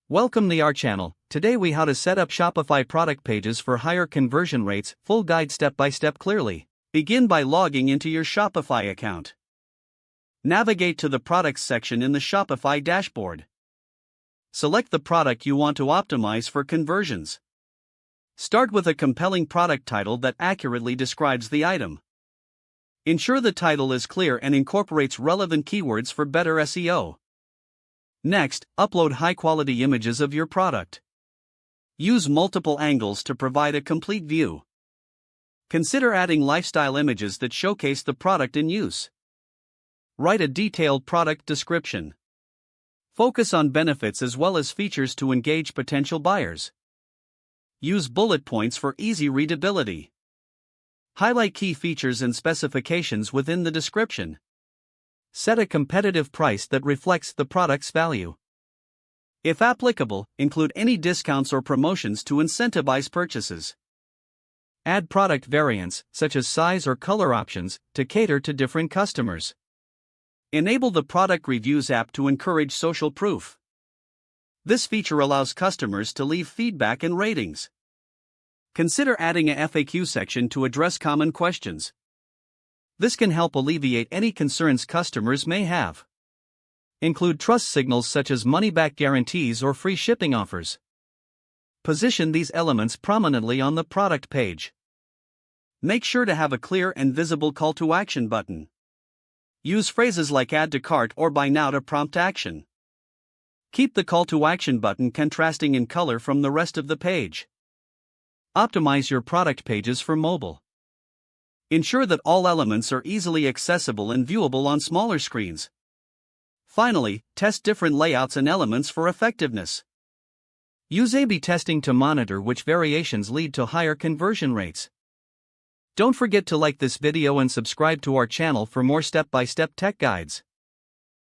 Welcome to our channel. Today we how to set up Shopify product pages for higher conversion rates, full guide step by step clearly. Begin by logging into your Shopify account. Navigate to the products section in the Shopify dashboard. Select the product you want to optimize for conversions. Start with a compelling product title that accurately describes the item. Ensure the title is clear and incorporates relevant keywords for better SEO. Next, upload high-quality images of your product. Use multiple angles to provide a complete view. Consider adding lifestyle images that showcase the product in use. Write a detailed product description. Focus on benefits as well as features to engage potential buyers. Use bullet points for easy readability. Highlight key features and specifications within the description. Set a competitive price that reflects the product's value. If applicable, include any discounts or promotions to incentivize purchases. Add product variants, such as size or color options, to cater to different customers. Enable the product reviews app to encourage social proof. This feature allows customers to leave feedback and ratings. Consider adding a FAQ section to address common questions. This can help alleviate any concerns customers may have. Include trust signals such as money-back guarantees or free shipping offers. Position these elements prominently on the product page. Make sure to have a clear and visible call to action button. Use phrases like add to cart or buy now to prompt action. Keep the call to action button contrasting in color from the rest of the page. Optimize your product pages for mobile. Ensure that all elements are easily accessible and viewable on smaller screens. Finally, test different layouts and elements for effectiveness. Use A/B testing to monitor which variations lead to higher conversion rates. Don't forget to like this video and subscribe to our channel for more step-by-step tech guides.